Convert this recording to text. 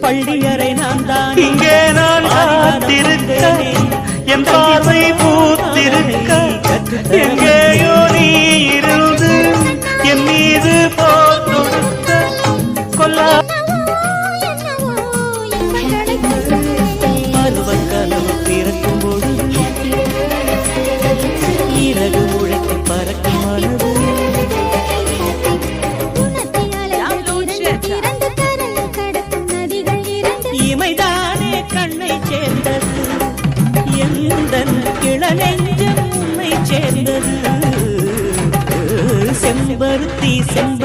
பள்ளியறை நான் தான் இங்கே நான் காத்திருக்க என் பார்வை பூத்திருக்க எங்கேயோ நீ இருந்து என் மீது போர் தொடுத்த கொல்லா பருவக்கனவு பிறக்கும் பொழுது இறகு முழக்கி பறக்கும் மனது இமைதானே கண்ணை சேர்ந்தது எந்தன் கிளநெஞ்சம் உன்னை சேர்ந்தது செம்பருத்தி செம்ப